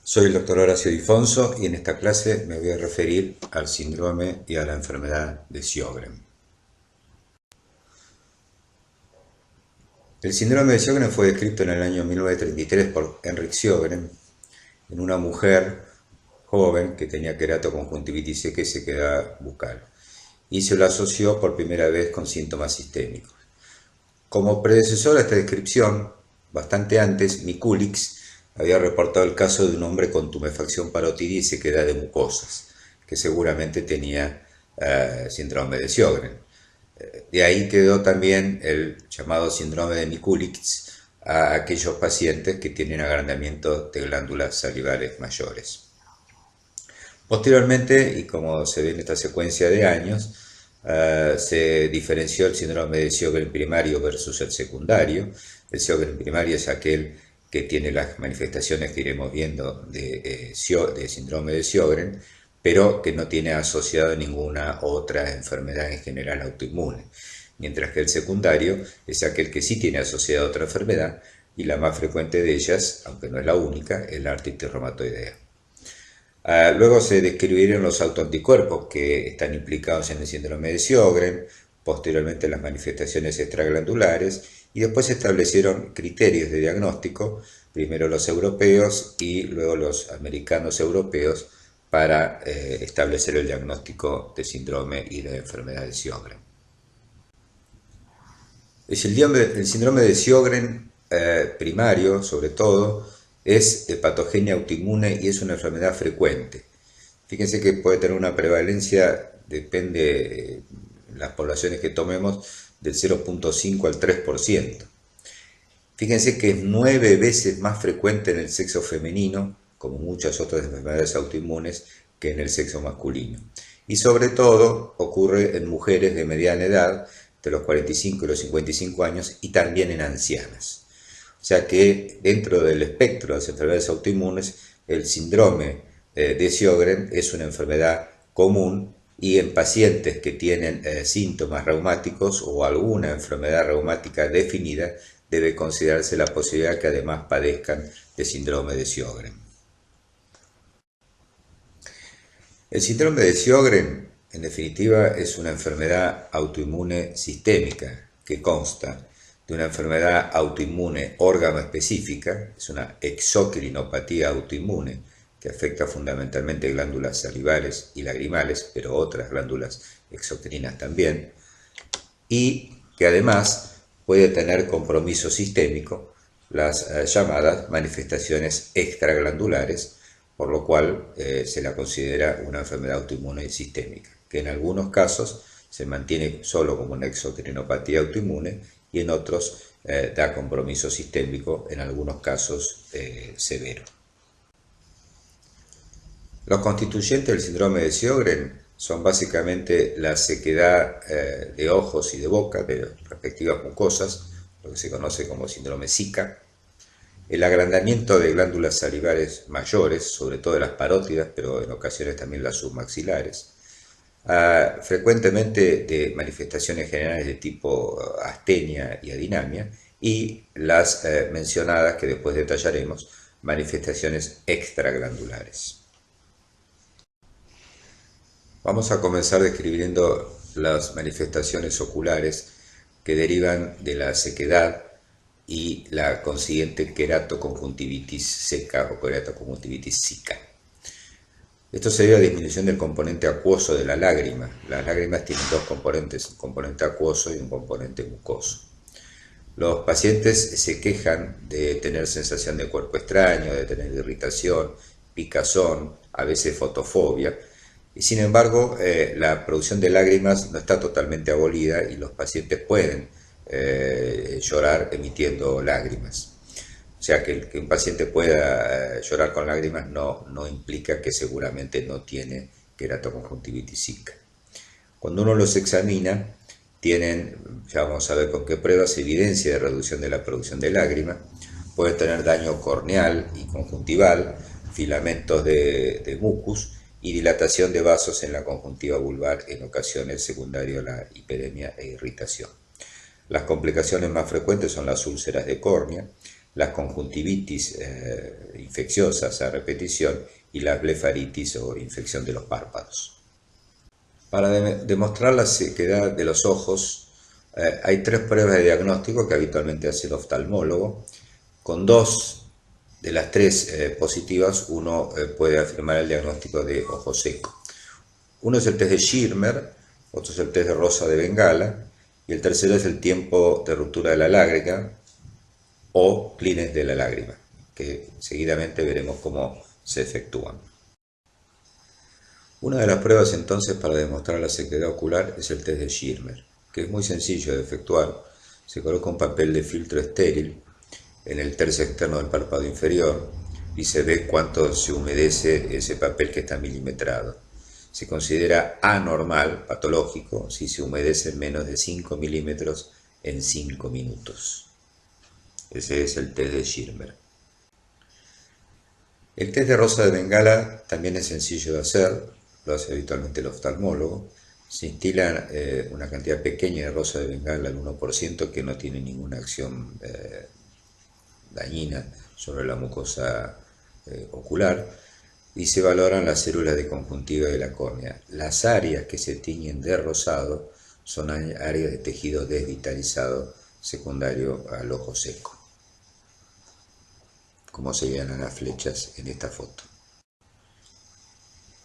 Soy el doctor Horacio Difonso y en esta clase me voy a referir al síndrome y a la enfermedad de Sjögren. El síndrome de Sjögren fue descrito en el año 1933 por Henrik Sjögren en una mujer joven que tenía queratoconjuntivitis seca y sequedad bucal y se lo asoció por primera vez con síntomas sistémicos. Como predecesor a esta descripción, bastante antes, Mikulix había reportado el caso de un hombre con tumefacción parótida y sequedad de mucosas, que seguramente tenía síndrome de Sjögren. De ahí quedó también el llamado síndrome de Mikulix a aquellos pacientes que tienen agrandamiento de glándulas salivales mayores. Posteriormente, y como se ve en esta secuencia de años, se diferenció el síndrome de Sjögren primario versus el secundario. El Sjögren primario es aquel que tiene las manifestaciones que iremos viendo de síndrome de Sjögren, pero que no tiene asociado ninguna otra enfermedad en general autoinmune. Mientras que el secundario es aquel que sí tiene asociada otra enfermedad, y la más frecuente de ellas, aunque no es la única, es la artritis reumatoidea. Luego se describieron los autoanticuerpos que están implicados en el síndrome de Sjögren, posteriormente las manifestaciones extraglandulares, y después se establecieron criterios de diagnóstico, primero los europeos y luego los americanos europeos, para establecer el diagnóstico de síndrome y de enfermedad de Sjögren. El síndrome de Sjögren primario, sobre todo, es de patogenia autoinmune y es una enfermedad frecuente. Fíjense que puede tener una prevalencia, depende de las poblaciones que tomemos, del 0,5 al 3%. Fíjense que es 9 veces más frecuente en el sexo femenino, como muchas otras enfermedades autoinmunes, que en el sexo masculino. Y sobre todo ocurre en mujeres de mediana edad, de los 45 y los 55 años, y también en ancianas. O sea que dentro del espectro de las enfermedades autoinmunes, el síndrome de Sjögren es una enfermedad común, y en pacientes que tienen síntomas reumáticos o alguna enfermedad reumática definida, debe considerarse la posibilidad que además padezcan de síndrome de Sjögren. El síndrome de Sjögren, en definitiva, es una enfermedad autoinmune sistémica que consta de una enfermedad autoinmune órgano específica, es una exocrinopatía autoinmune que afecta fundamentalmente glándulas salivales y lagrimales, pero otras glándulas exocrinas también, y que además puede tener compromiso sistémico, las llamadas manifestaciones extraglandulares, por lo cual se la considera una enfermedad autoinmune sistémica, que en algunos casos se mantiene solo como una exocrinopatía autoinmune y en otros da compromiso sistémico, en algunos casos severo. Los constituyentes del síndrome de Sjögren son básicamente la sequedad de ojos y de boca, de respectivas mucosas, lo que se conoce como síndrome Zika, el agrandamiento de glándulas salivares mayores, sobre todo de las parótidas, pero en ocasiones también las submaxilares, frecuentemente de manifestaciones generales de tipo astenia y adinamia, y las mencionadas, que después detallaremos, manifestaciones extraglandulares. Vamos a comenzar describiendo las manifestaciones oculares que derivan de la sequedad y la consiguiente queratoconjuntivitis seca o queratoconjuntivitis zika. Esto se debe a disminución del componente acuoso de la lágrima. Las lágrimas tienen dos componentes, un componente acuoso y un componente mucoso. Los pacientes se quejan de tener sensación de cuerpo extraño, de tener irritación, picazón, a veces fotofobia, y sin embargo la producción de lágrimas no está totalmente abolida y los pacientes pueden llorar emitiendo lágrimas. O sea, que un paciente pueda llorar con lágrimas no implica que seguramente no tiene queratoconjuntivitis zika. Cuando uno los examina, tienen, ya vamos a ver con qué pruebas, evidencia de reducción de la producción de lágrimas, pueden tener daño corneal y conjuntival, filamentos de mucus y dilatación de vasos en la conjuntiva vulvar, en ocasiones secundario a la hiperemia e irritación. Las complicaciones más frecuentes son las úlceras de córnea, las conjuntivitis infecciosas a repetición y la blefaritis o infección de los párpados. Para demostrar la sequedad de los ojos, hay 3 pruebas de diagnóstico que habitualmente hace el oftalmólogo. Con 2 de las 3 positivas, uno puede afirmar el diagnóstico de ojo seco. Uno es el test de Schirmer, otro es el test de Rosa de Bengala, y el tercero es el tiempo de ruptura de la lágrima o Clínex de la lágrima, que seguidamente veremos cómo se efectúan. Una de las pruebas entonces para demostrar la sequedad ocular es el test de Schirmer, que es muy sencillo de efectuar. Se coloca un papel de filtro estéril en el tercio externo del párpado inferior y se ve cuánto se humedece ese papel que está milimetrado. Se considera anormal, patológico, si se humedece menos de 5 milímetros en 5 minutos. Ese es el test de Schirmer. El test de Rosa de Bengala también es sencillo de hacer, lo hace habitualmente el oftalmólogo. Se instila una cantidad pequeña de Rosa de Bengala, el 1%, que no tiene ninguna acción dañina sobre la mucosa ocular, y se valoran las células de conjuntiva de la córnea. Las áreas que se tiñen de rosado son áreas de tejido desvitalizado secundario al ojo seco, como se ven en las flechas en esta foto.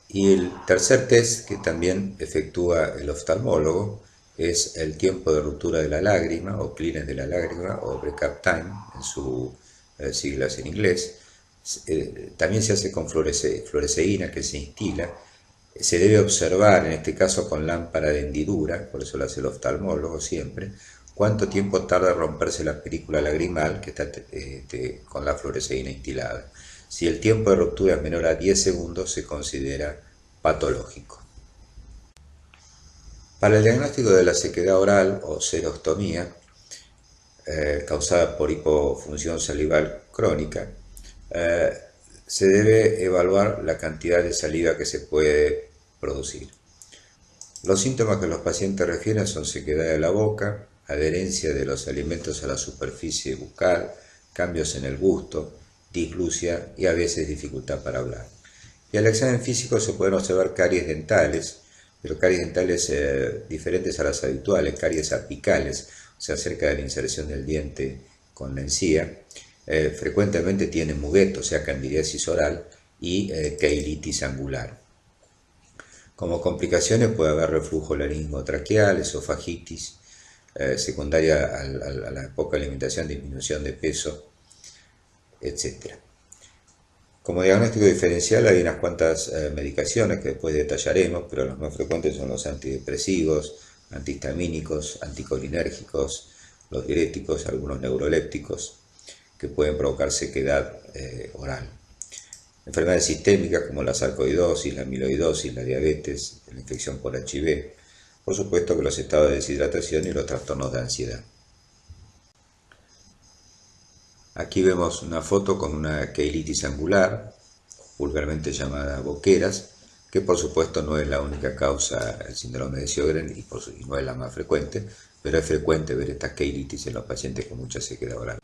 Y el tercer test que también efectúa el oftalmólogo es el tiempo de ruptura de la lágrima, o Clínex de la lágrima, o break-up time, en sus siglas en inglés. También se hace con fluoresceína que se instila. Se debe observar, en este caso con lámpara de hendidura, por eso lo hace el oftalmólogo siempre, cuánto tiempo tarda en romperse la película lagrimal que está con la fluoresceína instilada. Si el tiempo de ruptura es menor a 10 segundos, se considera patológico. Para el diagnóstico de la sequedad oral o xerostomía, causada por hipofunción salival crónica, se debe evaluar la cantidad de saliva que se puede producir. Los síntomas que los pacientes refieren son sequedad de la boca, adherencia de los alimentos a la superficie bucal, cambios en el gusto, disglusia y a veces dificultad para hablar. Y al examen físico se pueden observar caries dentales, pero caries dentales diferentes a las habituales, caries apicales, o sea, cerca de la inserción del diente con la encía. Frecuentemente tiene mugueto, o sea, candidiasis oral y queilitis angular. Como complicaciones puede haber reflujo laringotraqueal, esofagitis, secundaria a la poca alimentación, disminución de peso, etc. Como diagnóstico diferencial hay unas cuantas medicaciones que después detallaremos, pero los más frecuentes son los antidepresivos, antihistamínicos, anticolinérgicos, los diuréticos, algunos neurolépticos, que pueden provocar sequedad oral. Enfermedades sistémicas como la sarcoidosis, la amiloidosis, la diabetes, la infección por HIV, por supuesto que los estados de deshidratación y los trastornos de ansiedad. Aquí vemos una foto con una queilitis angular, vulgarmente llamada boqueras, que por supuesto no es la única causa del síndrome de Sjögren y no es la más frecuente, pero es frecuente ver esta queilitis en los pacientes con mucha sequedad oral.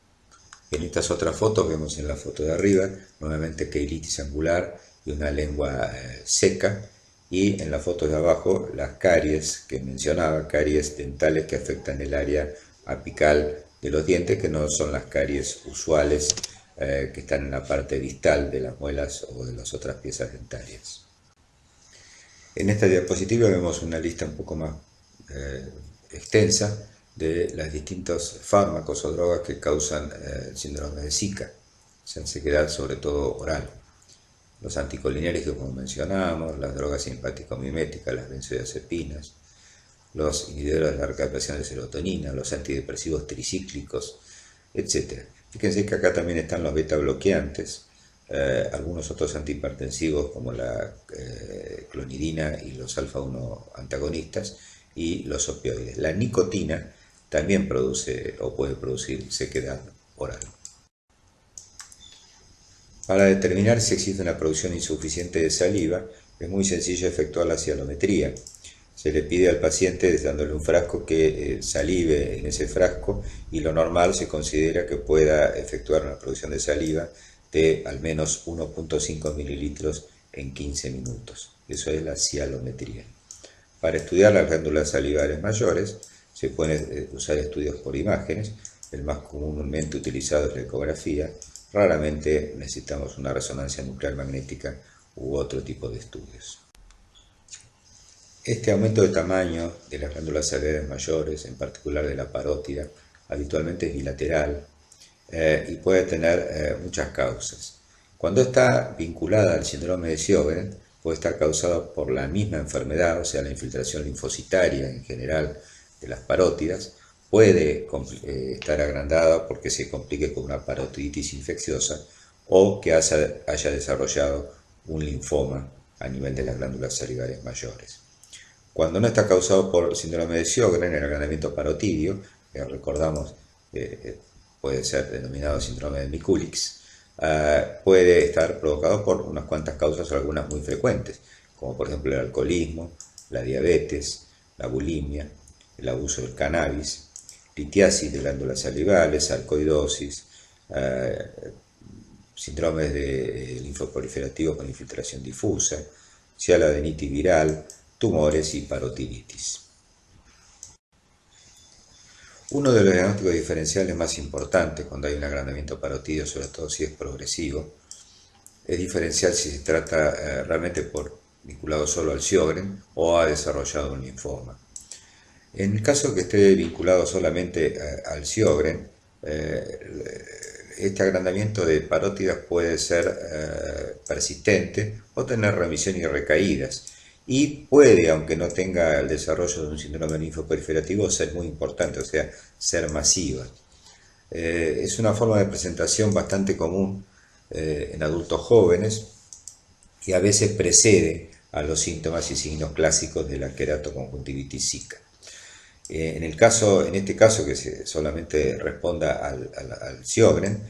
En estas otras fotos vemos en la foto de arriba nuevamente queilitis angular y una lengua seca, y en la foto de abajo las caries que mencionaba, caries dentales que afectan el área apical de los dientes, que no son las caries usuales que están en la parte distal de las muelas o de las otras piezas dentarias. En esta diapositiva vemos una lista un poco más extensa de los distintos fármacos o drogas que causan el síndrome de Zika, sequedad sobre todo oral. Los anticolinérgicos, como mencionábamos, las drogas simpático-miméticas, las benzodiazepinas, los inhibidores de la recaptación de serotonina, los antidepresivos tricíclicos, etc. Fíjense que acá también están los beta bloqueantes, algunos otros antihipertensivos como la clonidina y los alfa-1 antagonistas, y los opioides. La nicotina también produce o puede producir sequedad oral. Para determinar si existe una producción insuficiente de saliva, es muy sencillo efectuar la cialometría. Se le pide al paciente, dándole un frasco, que salive en ese frasco, y lo normal se considera que pueda efectuar una producción de saliva de al menos 1,5 mililitros en 15 minutos. Eso es la cialometría. Para estudiar las glándulas salivales mayores se pueden usar estudios por imágenes. El más comúnmente utilizado es la ecografía. Raramente necesitamos una resonancia nuclear magnética u otro tipo de estudios. Este aumento de tamaño de las glándulas salivales mayores, en particular de la parótida, habitualmente es bilateral y puede tener muchas causas. Cuando está vinculada al síndrome de Sjögren, puede estar causada por la misma enfermedad, o sea, la infiltración linfocitaria en general de las parótidas. Puede estar agrandada porque se complique con una parotiditis infecciosa o que haya desarrollado un linfoma a nivel de las glándulas salivales mayores. Cuando no está causado por síndrome de Sjögren, el agrandamiento parotidio, que recordamos puede ser denominado síndrome de Mikulicz, puede estar provocado por unas cuantas causas, algunas muy frecuentes, como por ejemplo el alcoholismo, la diabetes, la bulimia, el abuso del cannabis, litiasis de glándulas salivales, sarcoidosis, síndromes de linfoproliferativos con infiltración difusa, cialodenitis viral, tumores y parotiditis. Uno de los diagnósticos diferenciales más importantes cuando hay un agrandamiento parotidio, sobre todo si es progresivo, es diferencial si se trata realmente vinculado solo al Sjögren o ha desarrollado un linfoma. En el caso que esté vinculado solamente al Sjögren, este agrandamiento de parótidas puede ser persistente o tener remisión y recaídas. Y puede, aunque no tenga el desarrollo de un síndrome linfoproliferativo, ser muy importante, o sea, ser masiva. Es una forma de presentación bastante común en adultos jóvenes y a veces precede a los síntomas y signos clásicos de la queratoconjuntivitis zika. En este caso, que solamente responda al Sjögren,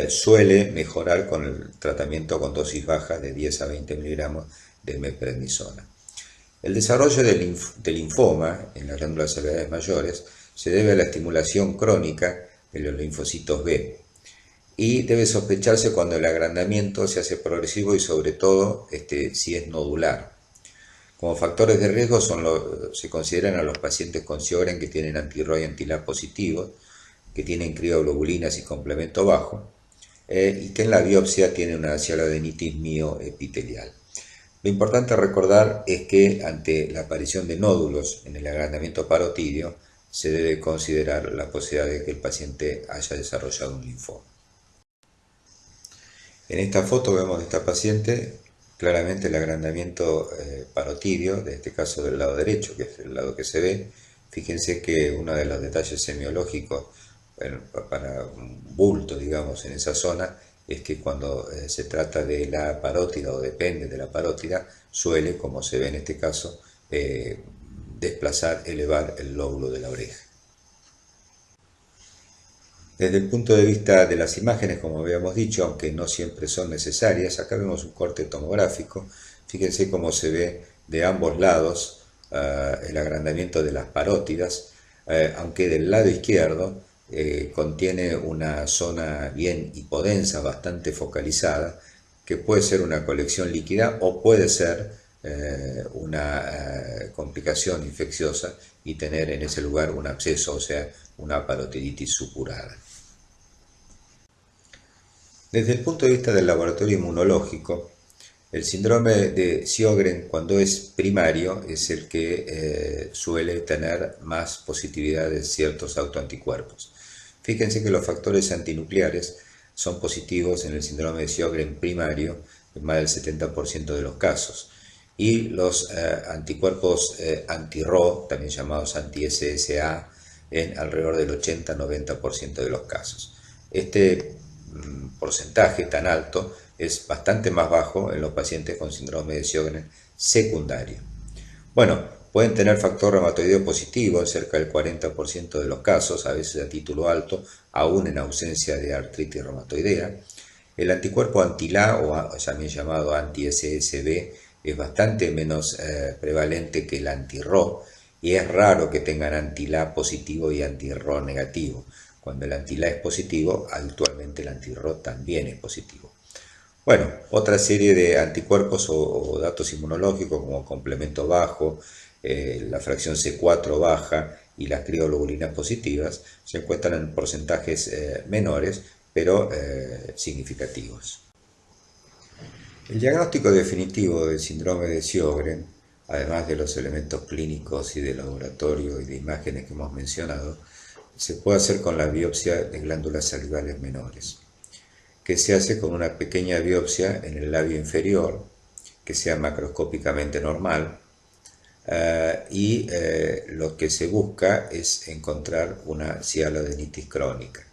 suele mejorar con el tratamiento con dosis bajas de 10 a 20 miligramos de meprednisona. El desarrollo del linfoma en las glándulas salivales mayores se debe a la estimulación crónica de los linfocitos B y debe sospecharse cuando el agrandamiento se hace progresivo y sobre todo si es nodular. Como factores de riesgo se consideran a los pacientes con Sjögren que tienen anti-ROY y anti-LA positivos, que tienen crioglobulinas y complemento bajo y que en la biopsia tienen una cialodenitis mioepitelial. Lo importante a recordar es que ante la aparición de nódulos en el agrandamiento parotidio se debe considerar la posibilidad de que el paciente haya desarrollado un linfoma. En esta foto vemos de esta paciente claramente el agrandamiento parotidio, de este caso del lado derecho, que es el lado que se ve. Fíjense que uno de los detalles semiológicos para un bulto, digamos, en esa zona, es que cuando se trata de la parótida o depende de la parótida, suele, como se ve en este caso, elevar el lóbulo de la oreja. Desde el punto de vista de las imágenes, como habíamos dicho, aunque no siempre son necesarias, acá vemos un corte tomográfico. Fíjense cómo se ve de ambos lados el agrandamiento de las parótidas, aunque del lado izquierdo contiene una zona bien hipodensa, bastante focalizada, que puede ser una colección líquida o puede ser una complicación infecciosa y tener en ese lugar un absceso, o sea, una parotiditis supurada. Desde el punto de vista del laboratorio inmunológico, el síndrome de Sjögren, cuando es primario, es el que suele tener más positividad de ciertos autoanticuerpos. Fíjense que los factores antinucleares son positivos en el síndrome de Sjögren primario en más del 70% de los casos, y los anticuerpos anti-RO, también llamados anti-SSA, en alrededor del 80-90% de los casos. Este porcentaje tan alto es bastante más bajo en los pacientes con síndrome de Sjögren secundario. Bueno, pueden tener factor reumatoideo positivo en cerca del 40% de los casos, a veces a título alto, aún en ausencia de artritis reumatoidea. El anticuerpo anti-LA, o también llamado anti-SSB, es bastante menos prevalente que el anti-Rho, y es raro que tengan anti-La positivo y anti-Rho negativo. Cuando el anti-La es positivo, actualmente el anti-Rho también es positivo. Bueno, otra serie de anticuerpos o datos inmunológicos como complemento bajo, la fracción C4 baja y las crioglobulinas positivas se encuentran en porcentajes menores, pero significativos. El diagnóstico definitivo del síndrome de Sjögren, además de los elementos clínicos y de laboratorio y de imágenes que hemos mencionado, se puede hacer con la biopsia de glándulas salivales menores, que se hace con una pequeña biopsia en el labio inferior, que sea macroscópicamente normal, y lo que se busca es encontrar una cialodenitis crónica.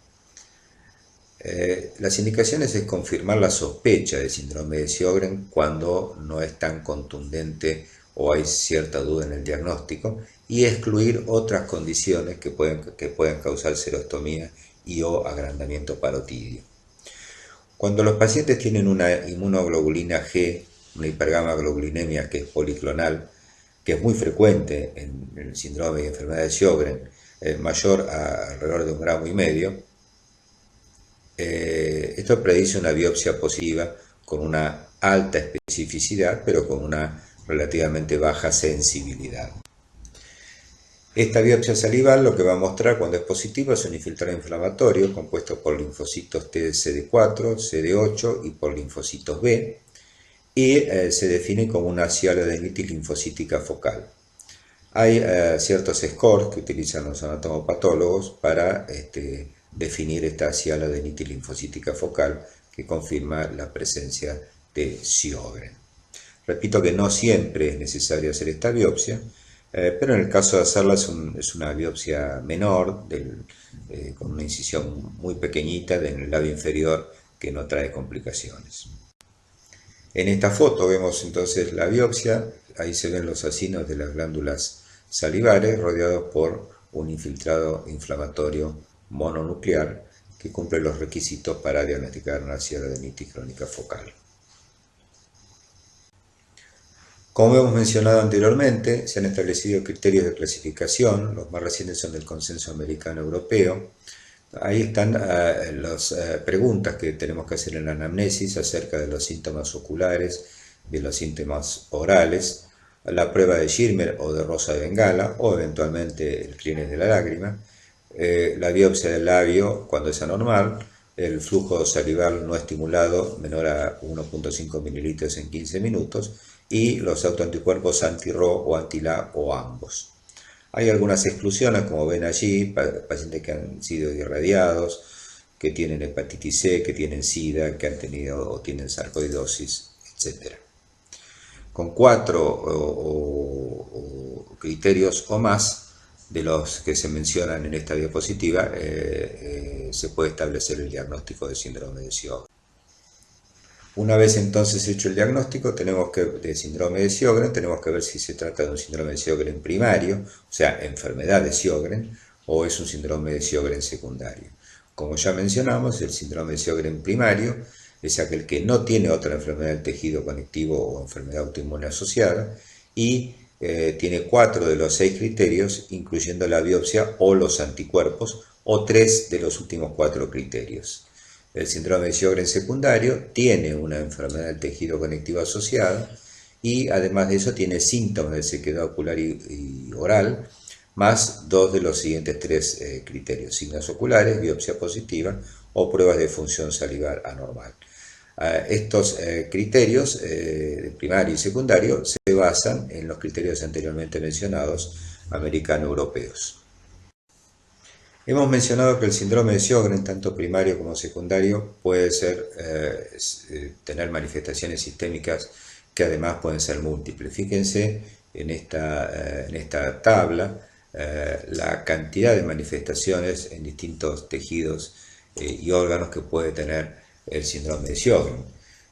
Las indicaciones es confirmar la sospecha de síndrome de Sjögren cuando no es tan contundente o hay cierta duda en el diagnóstico, y excluir otras condiciones que puedan causar serostomía y o agrandamiento parotidio. Cuando los pacientes tienen una inmunoglobulina G, una hipergamaglobulinemia que es policlonal, que es muy frecuente en el síndrome y enfermedad de Sjögren, mayor a alrededor de 1,5 gramos, esto predice una biopsia positiva con una alta especificidad, pero con una relativamente baja sensibilidad. Esta biopsia salival lo que va a mostrar cuando es positiva es un infiltrado inflamatorio compuesto por linfocitos T CD4, CD8 y por linfocitos B, y se define como una cialodenitis linfocítica focal. Hay ciertos scores que utilizan los anatomopatólogos para definir esta cialodenitis linfocítica focal, que confirma la presencia de Sjögren. Repito que no siempre es necesario hacer esta biopsia, pero en el caso de hacerla es una biopsia menor, con una incisión muy pequeñita en el labio inferior que no trae complicaciones. En esta foto vemos entonces la biopsia, ahí se ven los acinos de las glándulas salivares rodeados por un infiltrado inflamatorio mononuclear que cumple los requisitos para diagnosticar una cialodenitis crónica focal. Como hemos mencionado anteriormente, se han establecido criterios de clasificación, los más recientes son del Consenso Americano-Europeo. Ahí están las preguntas que tenemos que hacer en la anamnesis acerca de los síntomas oculares, de los síntomas orales, la prueba de Schirmer o de Rosa de Bengala, o eventualmente el Clínex de la lágrima, la biopsia del labio cuando es anormal, el flujo salival no estimulado menor a 1,5 mililitros en 15 minutos, y los autoanticuerpos anti-Rho o anti-La o ambos. Hay algunas exclusiones, como ven allí, pacientes que han sido irradiados, que tienen hepatitis C, que tienen SIDA, que han tenido o tienen sarcoidosis, etc. Con 4 criterios o más de los que se mencionan en esta diapositiva, se puede establecer el diagnóstico de síndrome de Sjögren. Una vez entonces hecho el diagnóstico de síndrome de Sjögren, tenemos que ver si se trata de un síndrome de Sjögren primario, o sea, enfermedad de Sjögren, o es un síndrome de Sjögren secundario. Como ya mencionamos, el síndrome de Sjögren primario es aquel que no tiene otra enfermedad del tejido conectivo o enfermedad autoinmune asociada, y tiene 4 de los 6 criterios, incluyendo la biopsia o los anticuerpos, o 3 de los últimos 4 criterios. El síndrome de Sjögren secundario tiene una enfermedad del tejido conectivo asociada, y además de eso tiene síntomas de sequedad ocular y oral, más 2 de los siguientes 3 criterios: signos oculares, biopsia positiva o pruebas de función salivar anormal. Estos criterios de primario y secundario se basan en los criterios anteriormente mencionados, americano-europeos. Hemos mencionado que el síndrome de Sjögren, tanto primario como secundario, puede tener manifestaciones sistémicas que además pueden ser múltiples. Fíjense en esta tabla la cantidad de manifestaciones en distintos tejidos y órganos que puede tener el síndrome de Sjögren: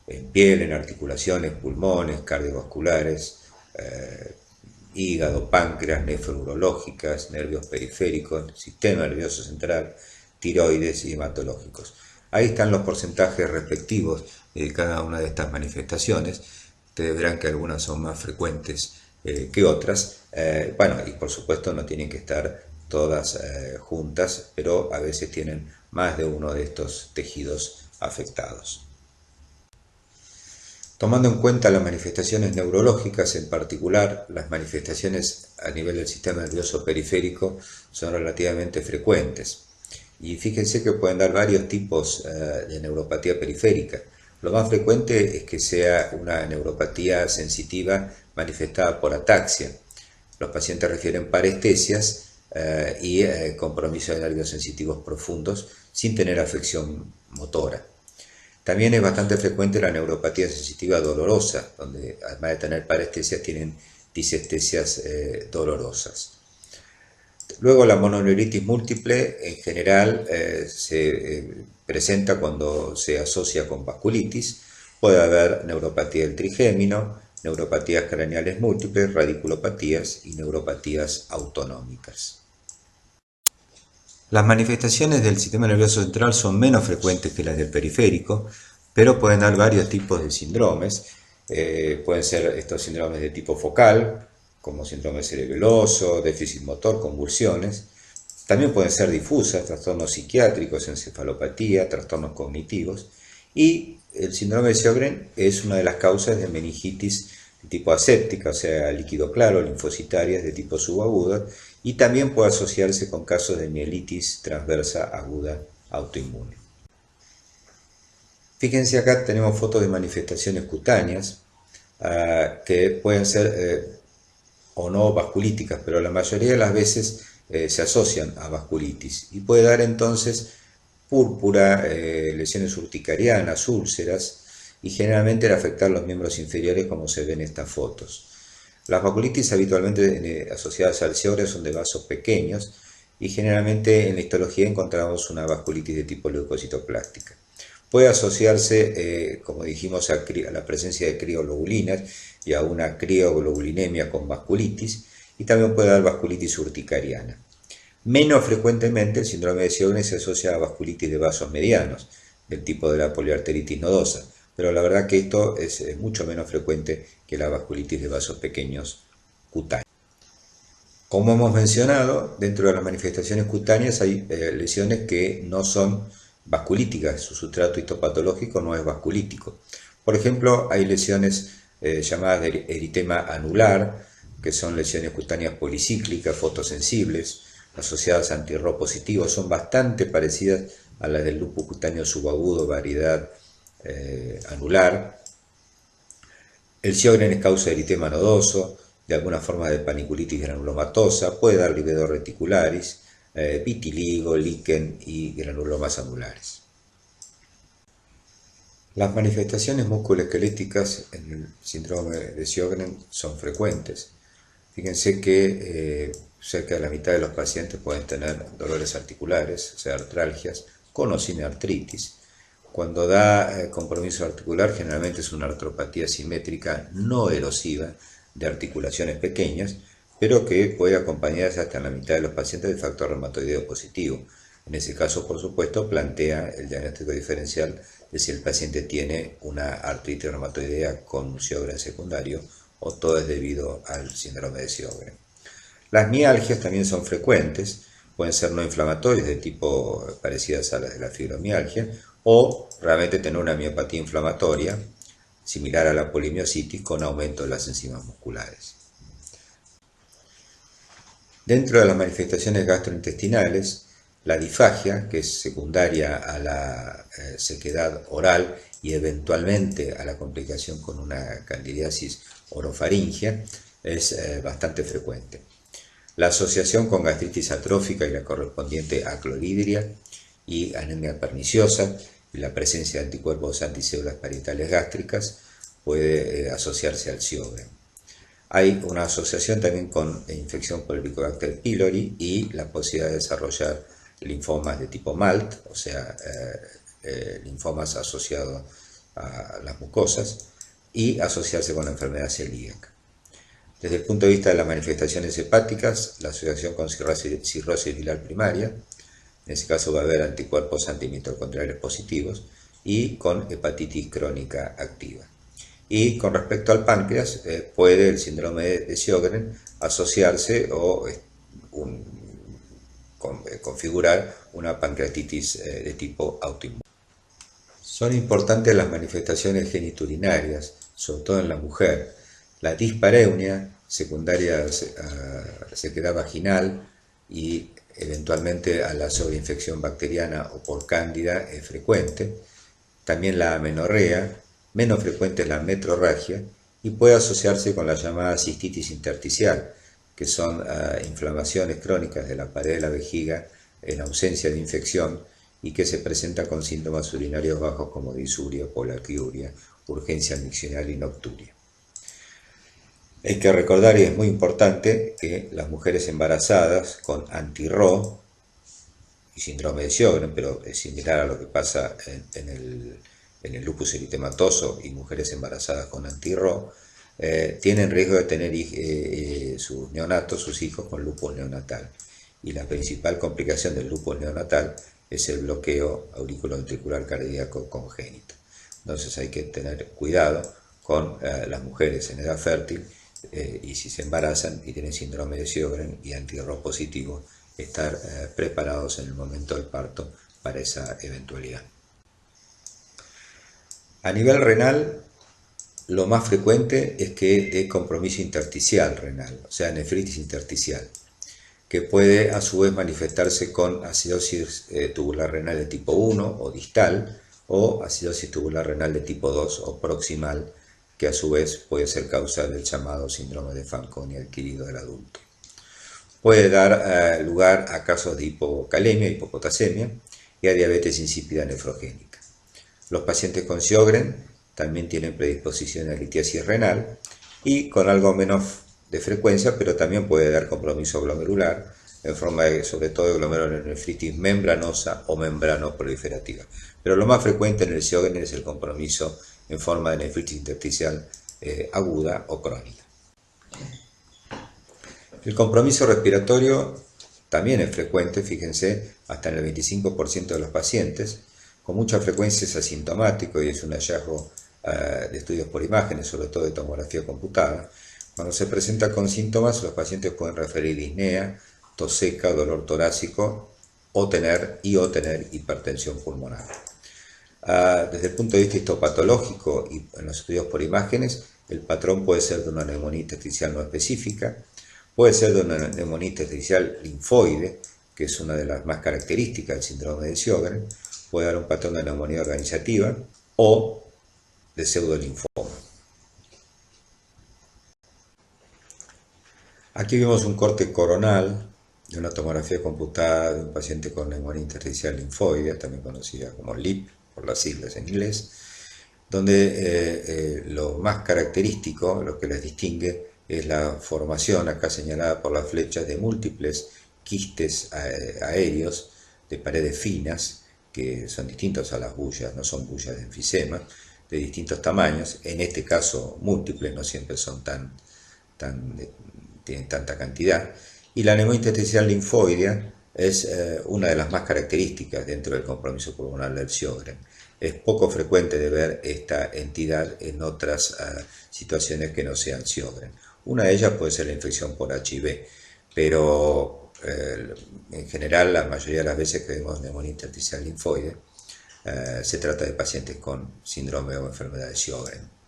en piel, en articulaciones, pulmones, cardiovasculares, hígado, páncreas, nefrourológicas, nervios periféricos, sistema nervioso central, tiroides y hematológicos. Ahí están los porcentajes respectivos de cada una de estas manifestaciones, Ustedes verán que algunas son más frecuentes que otras. Bueno, y por supuesto no tienen que estar todas juntas, pero a veces tienen más de uno de estos tejidos afectados. Tomando en cuenta las manifestaciones neurológicas, en particular las manifestaciones a nivel del sistema nervioso periférico son relativamente frecuentes. Y fíjense que pueden dar varios tipos de neuropatía periférica. Lo más frecuente es que sea una neuropatía sensitiva manifestada por ataxia. Los pacientes refieren parestesias y compromiso de nervios sensitivos profundos sin tener afección motora. También es bastante frecuente la neuropatía sensitiva dolorosa, donde además de tener parestesias tienen disestesias dolorosas. Luego la mononeuritis múltiple en general se presenta cuando se asocia con vasculitis. Puede haber neuropatía del trigémino, neuropatías craneales múltiples, radiculopatías y neuropatías autonómicas. Las manifestaciones del sistema nervioso central son menos frecuentes que las del periférico, pero pueden dar varios tipos de síndromes. Pueden ser estos síndromes de tipo focal, como síndrome cerebeloso, déficit motor, convulsiones. También pueden ser difusas, trastornos psiquiátricos, encefalopatía, trastornos cognitivos. Y el síndrome de Sjögren es una de las causas de meningitis de tipo aséptica, o sea, líquido claro, linfocitarias de tipo subaguda, y también puede asociarse con casos de mielitis transversa aguda autoinmune. Fíjense acá tenemos fotos de manifestaciones cutáneas que pueden ser o no vasculíticas, pero la mayoría de las veces se asocian a vasculitis y puede dar entonces púrpura, lesiones urticarianas, úlceras y generalmente al afectar los miembros inferiores como se ven en estas fotos. Las vasculitis habitualmente asociadas al Sjögren son de vasos pequeños y generalmente en la histología encontramos una vasculitis de tipo leucocitoplástica. Puede asociarse, como dijimos, a la presencia de crioglobulinas y a una crioglobulinemia con vasculitis, y también puede dar vasculitis urticariana. Menos frecuentemente el síndrome de Sjögren se asocia a vasculitis de vasos medianos, del tipo de la poliarteritis nodosa, pero la verdad que esto es mucho menos frecuente que la vasculitis de vasos pequeños cutáneos. Como hemos mencionado, dentro de las manifestaciones cutáneas hay lesiones que no son vasculíticas, su sustrato histopatológico no es vasculítico. Por ejemplo, hay lesiones llamadas de eritema anular, que son lesiones cutáneas policíclicas, fotosensibles, asociadas a anti-Rho positivos, son bastante parecidas a las del lupus cutáneo subagudo, variedad anular. El Sjögren es causa de eritema nodoso, de alguna forma de paniculitis granulomatosa, puede dar livedo reticularis, vitiligo, líquen y granulomas anulares. Las manifestaciones musculoesqueléticas en el síndrome de Sjögren son frecuentes. Fíjense que cerca de la mitad de los pacientes pueden tener dolores articulares, o sea, artralgias, con o sin artritis. Cuando da compromiso articular, generalmente es una artropatía simétrica no erosiva de articulaciones pequeñas, pero que puede acompañarse hasta en la mitad de los pacientes de factor reumatoideo positivo. En ese caso, por supuesto, plantea el diagnóstico diferencial de si el paciente tiene una artritis reumatoidea con Sjögren secundario o todo es debido al síndrome de Sjögren. Las mialgias también son frecuentes, pueden ser no inflamatorias de tipo parecidas a las de la fibromialgia o realmente tener una miopatía inflamatoria similar a la polimiositis con aumento de las enzimas musculares. Dentro de las manifestaciones gastrointestinales, la disfagia, que es secundaria a la sequedad oral y eventualmente a la complicación con una candidiasis orofaringia, es bastante frecuente. La asociación con gastritis atrófica y la correspondiente aclorhidria y anemia perniciosa y la presencia de anticuerpos anticélulas parietales gástricas puede asociarse al Sjögren. Hay una asociación también con infección por el Helicobacter pylori y la posibilidad de desarrollar linfomas de tipo MALT, o sea, linfomas asociados a las mucosas, y asociarse con la enfermedad celíaca. Desde el punto de vista de las manifestaciones hepáticas, la asociación con cirrosis biliar primaria, en ese caso va a haber anticuerpos antimitocondriales positivos, y con hepatitis crónica activa. Y con respecto al páncreas, puede el síndrome de Sjögren asociarse o configurar una pancreatitis de tipo autoinmune. Son importantes las manifestaciones geniturinarias, sobre todo en la mujer. La dispareunia, secundaria a sequedad vaginal y eventualmente a la sobreinfección bacteriana o por cándida es frecuente. También la amenorrea, menos frecuente es la metrorragia y puede asociarse con la llamada cistitis intersticial, que son inflamaciones crónicas de la pared de la vejiga en ausencia de infección y que se presentan con síntomas urinarios bajos como disuria, polaquiuria, urgencia miccional y nocturia. Hay que recordar, y es muy importante, que las mujeres embarazadas con anti-RO y síndrome de Sjögren, pero es similar a lo que pasa en el lupus eritematoso y mujeres embarazadas con anti-RO, tienen riesgo de tener sus neonatos, sus hijos, con lupus neonatal. Y la principal complicación del lupus neonatal es el bloqueo auriculoventricular cardíaco congénito. Entonces hay que tener cuidado con las mujeres en edad fértil y si se embarazan y tienen síndrome de Sjögren y anti-RO positivo, estar preparados en el momento del parto para esa eventualidad. A nivel renal, lo más frecuente es que dé compromiso intersticial renal, o sea, nefritis intersticial, que puede a su vez manifestarse con acidosis tubular renal de tipo 1 o distal, o acidosis tubular renal de tipo 2 o proximal, que a su vez puede ser causa del llamado síndrome de Fanconi adquirido del adulto. Puede dar lugar a casos de hipocalemia, hipopotasemia y a diabetes insípida nefrogénica. Los pacientes con Sjögren también tienen predisposición a litiasis renal y con algo menos de frecuencia, pero también puede dar compromiso glomerular en forma de, sobre todo, de glomerulonefritis membranosa o membranoproliferativa. Pero lo más frecuente en el Sjögren es el compromiso en forma de nefritis intersticial aguda o crónica. El compromiso respiratorio también es frecuente, fíjense, hasta en el 25% de los pacientes. Con mucha frecuencia es asintomático y es un hallazgo de estudios por imágenes, sobre todo de tomografía computada. Cuando se presenta con síntomas, los pacientes pueden referir disnea, tos seca, dolor torácico o tener hipertensión pulmonar. Desde el punto de vista histopatológico y en los estudios por imágenes, el patrón puede ser de una neumonía intersticial no específica, puede ser de una neumonía intersticial linfoide, que es una de las más características del síndrome de Sjögren, puede dar un patrón de neumonía organizativa o de pseudolinfoma. Aquí vemos un corte coronal de una tomografía computada de un paciente con neumonía intersticial linfoide, también conocida como LIP por las siglas en inglés, donde lo más característico, lo que les distingue, es la formación, acá señalada por las flechas, de múltiples quistes aéreos de paredes finas, que son distintos a las bullas, no son bullas de enfisema, de distintos tamaños, en este caso múltiples, no siempre son tienen tanta cantidad, y la neumonía intersticial linfoidea es una de las más características dentro del compromiso pulmonar del Sjögren. Es poco frecuente de ver esta entidad en otras situaciones que no sean Sjögren. Una de ellas puede ser la infección por HIV, pero en general la mayoría de las veces que vemos neumonía intersticial linfoide se trata de pacientes con síndrome o enfermedad de Sjögren.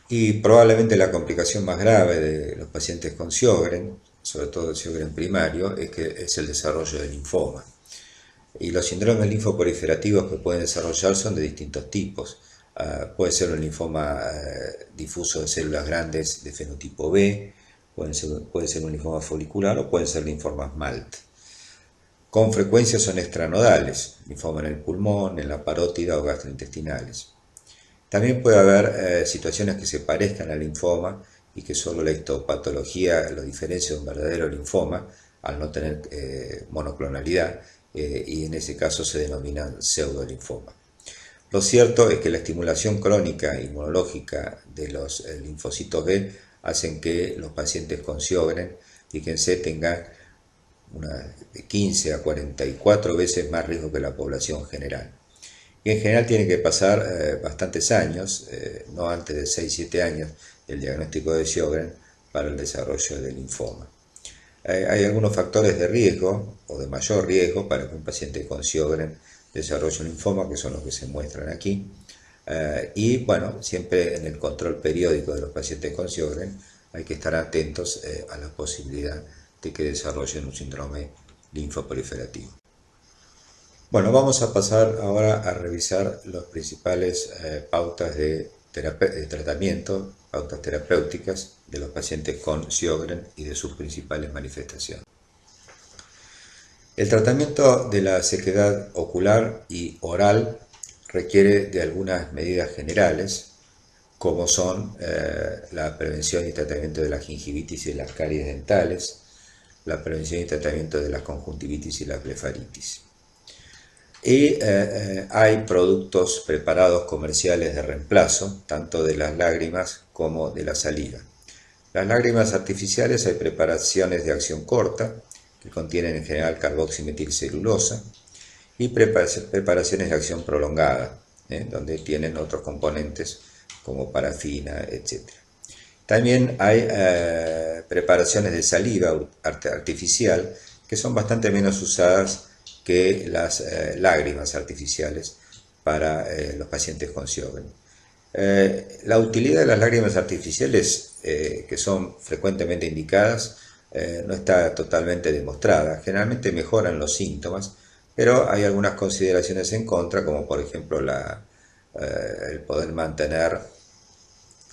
Y probablemente la complicación más grave de los pacientes con Sjögren, sobre todo el Sjögren primario, es el desarrollo de linfoma. Y los síndromes linfoproliferativos que pueden desarrollar son de distintos tipos. Puede ser un linfoma difuso de células grandes de fenotipo B, puede ser un linfoma folicular o pueden ser linfomas MALT. Con frecuencia son extranodales, linfoma en el pulmón, en la parótida o gastrointestinales. También puede haber situaciones que se parezcan al linfoma y que solo la histopatología lo diferencia de un verdadero linfoma al no tener monoclonalidad y en ese caso se denominan pseudolinfoma. Lo cierto es que la estimulación crónica inmunológica de los linfocitos B hacen que los pacientes con Sjögren, fíjense, tengan de 15 a 44 veces más riesgo que la población general. y en general tiene que pasar bastantes años, no antes de 6-7 años del diagnóstico de Sjögren para el desarrollo del linfoma. Hay algunos factores de riesgo o de mayor riesgo para que un paciente con Sjögren desarrolle un linfoma, que son los que se muestran aquí. Y bueno, siempre en el control periódico de los pacientes con Sjögren hay que estar atentos a la posibilidad de que desarrollen un síndrome linfoproliferativo. Bueno, vamos a pasar ahora a revisar las principales pautas de tratamiento, pautas terapéuticas de los pacientes con Sjögren y de sus principales manifestaciones. El tratamiento de la sequedad ocular y oral requiere de algunas medidas generales, como son la prevención y tratamiento de la gingivitis y las caries dentales, la prevención y tratamiento de la conjuntivitis y la blefaritis. Y hay productos preparados comerciales de reemplazo, tanto de las lágrimas como de la saliva. Las lágrimas artificiales hay preparaciones de acción corta, que contienen en general carboximetilcelulosa, y preparaciones de acción prolongada, donde tienen otros componentes como parafina, etc. También hay preparaciones de saliva artificial que son bastante menos usadas que las lágrimas artificiales para los pacientes con Sjögren. La utilidad de las lágrimas artificiales, que son frecuentemente indicadas, no está totalmente demostrada. Generalmente mejoran los síntomas, pero hay algunas consideraciones en contra, como por ejemplo el poder mantener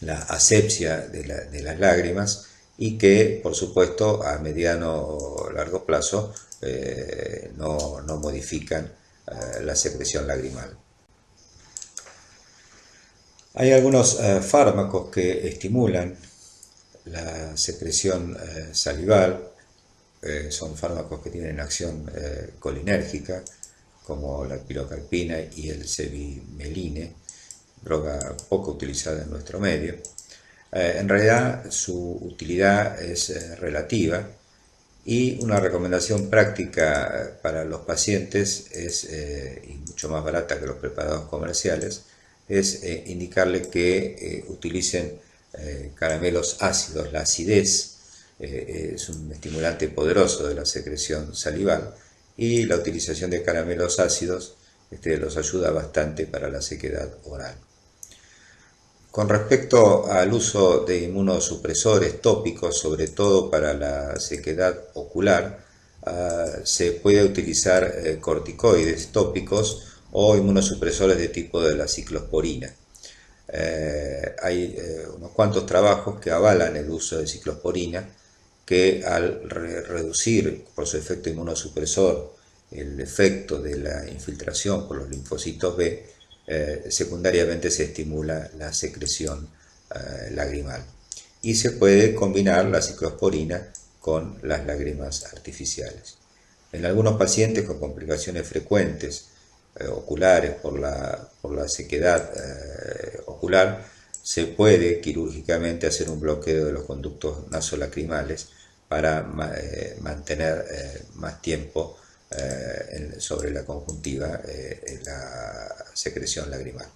la asepsia de las lágrimas, y que por supuesto a mediano o largo plazo no modifican la secreción lagrimal. Hay algunos fármacos que estimulan la secreción salival, son fármacos que tienen acción colinérgica, como la pilocarpina y el cevimeline, droga poco utilizada en nuestro medio. En realidad su utilidad es relativa, y una recomendación práctica para los pacientes y mucho más barata que los preparados comerciales, es indicarle que utilicen caramelos ácidos. La acidez es un estimulante poderoso de la secreción salival, y la utilización de caramelos ácidos los ayuda bastante para la sequedad oral. Con respecto al uso de inmunosupresores tópicos, sobre todo para la sequedad ocular, se puede utilizar corticoides tópicos o inmunosupresores de tipo de la ciclosporina. Hay unos cuantos trabajos que avalan el uso de ciclosporina, que al reducir por su efecto inmunosupresor el efecto de la infiltración por los linfocitos B, secundariamente se estimula la secreción lagrimal. Y se puede combinar la ciclosporina con las lágrimas artificiales. En algunos pacientes con complicaciones frecuentes oculares por la sequedad ocular, se puede quirúrgicamente hacer un bloqueo de los conductos nasolacrimales para mantener más tiempo sobre la conjuntiva la secreción lagrimal.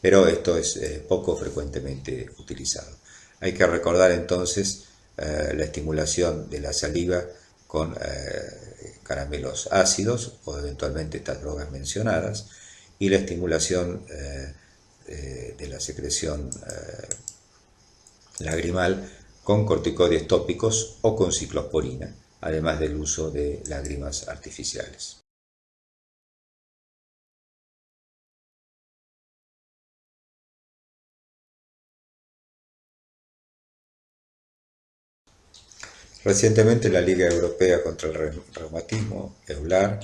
Pero esto es poco frecuentemente utilizado. Hay que recordar entonces la estimulación de la saliva con caramelos ácidos o eventualmente estas drogas mencionadas, y la estimulación de la secreción lagrimal con corticoides tópicos o con ciclosporina, además del uso de lágrimas artificiales. Recientemente la Liga Europea contra el Reumatismo, EULAR,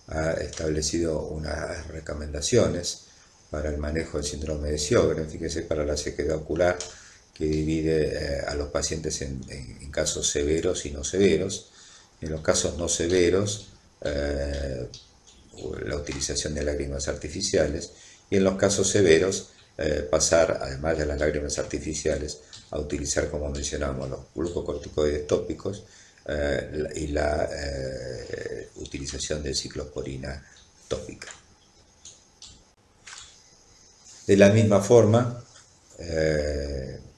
ha establecido unas recomendaciones para el manejo del síndrome de Sjögren, fíjese, para la sequedad ocular, que divide a los pacientes en casos severos y no severos. En los casos no severos, la utilización de lágrimas artificiales, y en los casos severos, pasar, además de las lágrimas artificiales, a utilizar, como mencionamos, los glucocorticoides tópicos y la utilización de ciclosporina tópica. De la misma forma,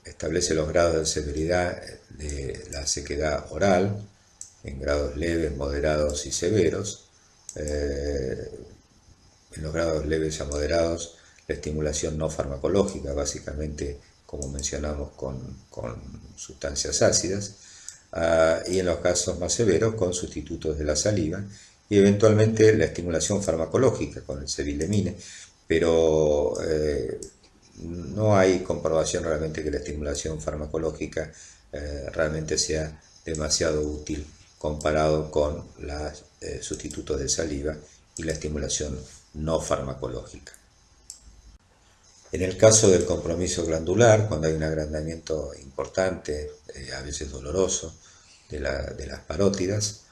establece los grados de severidad de la sequedad oral en grados leves, moderados y severos. En los grados leves a moderados, la estimulación no farmacológica, básicamente, como mencionamos, con sustancias ácidas, y en los casos más severos con sustitutos de la saliva, y eventualmente la estimulación farmacológica con el cevilemine, pero no hay comprobación realmente que la estimulación farmacológica realmente sea demasiado útil comparado con los sustitutos de saliva y la estimulación no farmacológica. En el caso del compromiso glandular, cuando hay un agrandamiento importante, a veces doloroso, de las parótidas,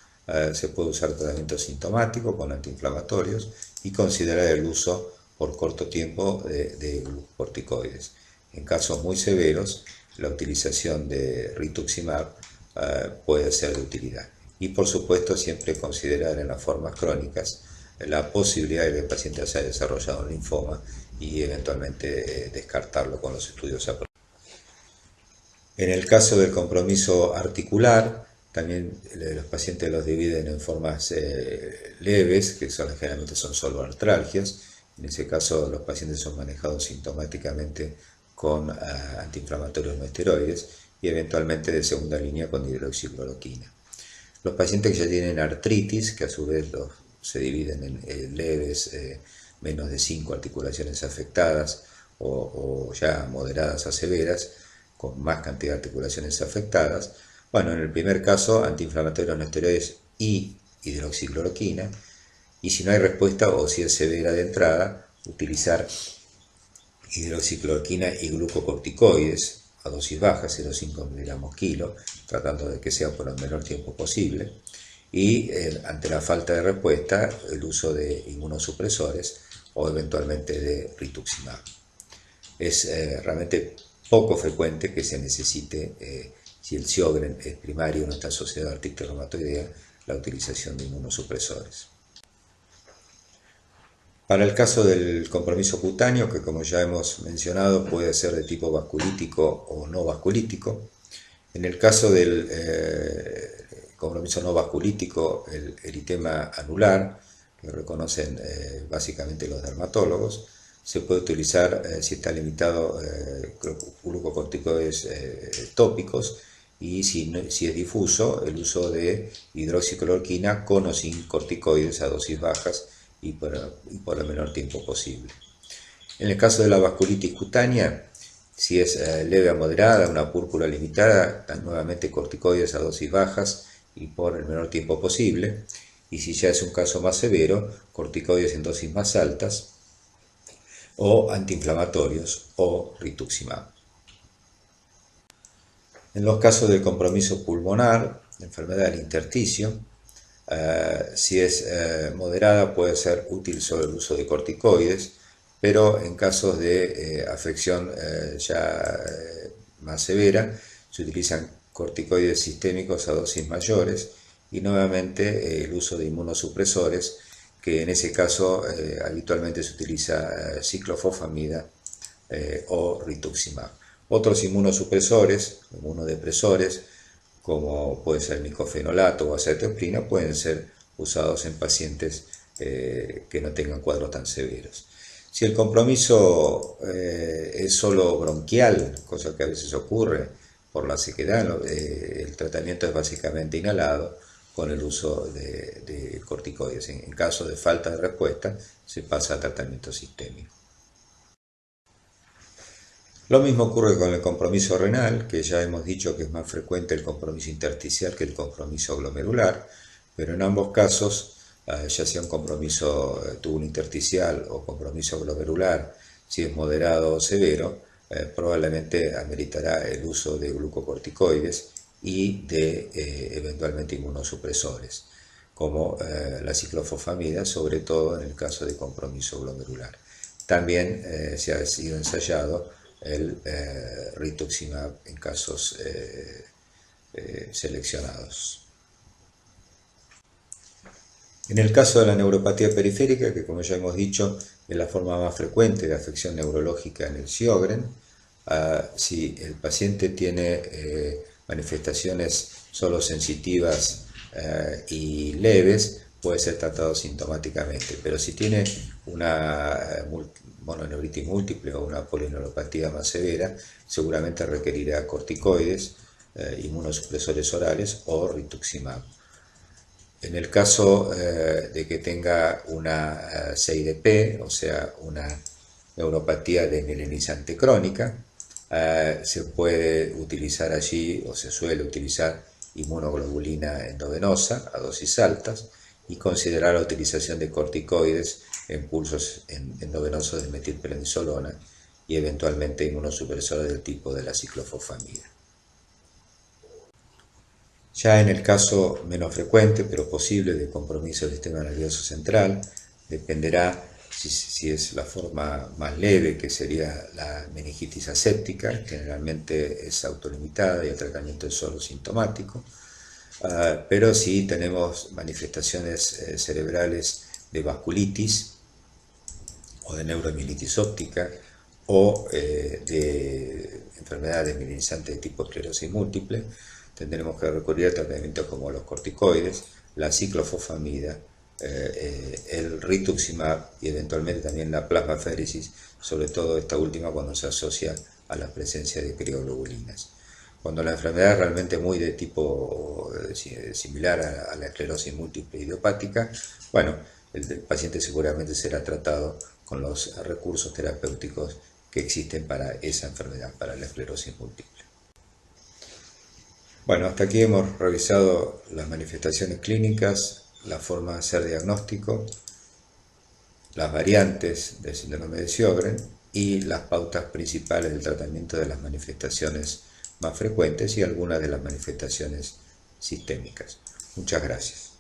se puede usar tratamiento sintomático con antiinflamatorios y considerar el uso por corto tiempo de glucocorticoides. En casos muy severos, la utilización de rituximab puede ser de utilidad. Y por supuesto siempre considerar en las formas crónicas la posibilidad de que el paciente haya desarrollado un linfoma y eventualmente descartarlo con los estudios apropiados. En el caso del compromiso articular, también los pacientes los dividen en formas leves, que generalmente son solo artralgias. En ese caso, los pacientes son manejados sintomáticamente con antiinflamatorios no esteroides y eventualmente de segunda línea con hidroxicloroquina. Los pacientes que ya tienen artritis, que a su vez se dividen en leves, menos de 5 articulaciones afectadas, o ya moderadas a severas, con más cantidad de articulaciones afectadas. Bueno, en el primer caso, antiinflamatorios no esteroides y hidroxicloroquina, y si no hay respuesta o si es severa de entrada, utilizar hidroxicloroquina y glucocorticoides a dosis baja, 0,5 miligramos kilo, tratando de que sea por el menor tiempo posible, y ante la falta de respuesta, el uso de inmunosupresores o eventualmente de rituximab. Es realmente poco frecuente que se necesite, si el Sjögren es primario, no está asociado a artritis reumatoidea, la utilización de inmunosupresores. Para el caso del compromiso cutáneo, que como ya hemos mencionado puede ser de tipo vasculítico o no vasculítico, en el caso del compromiso no vasculítico, el eritema anular, que reconocen básicamente los dermatólogos, se puede utilizar, si está limitado, glucocorticoides tópicos, y si es difuso, el uso de hidroxicloroquina con o sin corticoides a dosis bajas y por el menor tiempo posible. En el caso de la vasculitis cutánea, si es leve a moderada, una púrpura limitada, nuevamente corticoides a dosis bajas y por el menor tiempo posible. Y si ya es un caso más severo, corticoides en dosis más altas o antiinflamatorios o rituximab. En los casos del compromiso pulmonar, enfermedad del intersticio, si es moderada puede ser útil solo el uso de corticoides, pero en casos de afección más severa se utilizan corticoides sistémicos a dosis mayores y nuevamente el uso de inmunosupresores, que en ese caso habitualmente se utiliza ciclofosfamida o rituximab. Otros inmunosupresores, inmunodepresores, como puede ser micofenolato o acetoprina, pueden ser usados en pacientes que no tengan cuadros tan severos. Si el compromiso es solo bronquial, cosa que a veces ocurre por la sequedad, el tratamiento es básicamente inhalado con el uso de corticoides. En caso de falta de respuesta, se pasa a tratamiento sistémico. Lo mismo ocurre con el compromiso renal, que ya hemos dicho que es más frecuente el compromiso intersticial que el compromiso glomerular, pero en ambos casos, ya sea un compromiso tubulo intersticial o compromiso glomerular, si es moderado o severo, probablemente ameritará el uso de glucocorticoides y de eventualmente inmunosupresores, como la ciclofosfamida, sobre todo en el caso de compromiso glomerular. También se ha sido ensayado el rituximab en casos seleccionados. En el caso de la neuropatía periférica, que como ya hemos dicho es la forma más frecuente de afección neurológica en el Sjögren, si el paciente tiene manifestaciones solo sensitivas y leves, puede ser tratado sintomáticamente, pero si tiene una mononeuritis múltiple o una polineuropatía más severa, seguramente requerirá corticoides, inmunosupresores orales o rituximab. En el caso de que tenga una CIDP, o sea, una neuropatía desmielinizante crónica, se puede utilizar allí, o se suele utilizar, inmunoglobulina endovenosa a dosis altas y considerar la utilización de corticoides en pulsos endovenosos de metilprednisolona y eventualmente inmunosupresores del tipo de la ciclofosfamida. Ya en el caso menos frecuente, pero posible, de compromiso del sistema nervioso central, dependerá si es la forma más leve, que sería la meningitis aséptica, generalmente es autolimitada y el tratamiento es solo sintomático, pero si tenemos manifestaciones cerebrales de vasculitis o de neuromielitis óptica o de enfermedades mielinizantes de tipo esclerosis múltiple, tendremos que recurrir a tratamientos como los corticoides, la ciclofosfamida, el rituximab y eventualmente también la plasmaféresis, sobre todo esta última cuando se asocia a la presencia de crioglobulinas. Cuando la enfermedad es realmente muy de tipo similar a la esclerosis múltiple idiopática, bueno, el paciente seguramente será tratado con los recursos terapéuticos que existen para esa enfermedad, para la esclerosis múltiple. Bueno, hasta aquí hemos revisado las manifestaciones clínicas, la forma de hacer diagnóstico, las variantes del síndrome de Sjögren y las pautas principales del tratamiento de las manifestaciones más frecuentes y algunas de las manifestaciones sistémicas. Muchas gracias.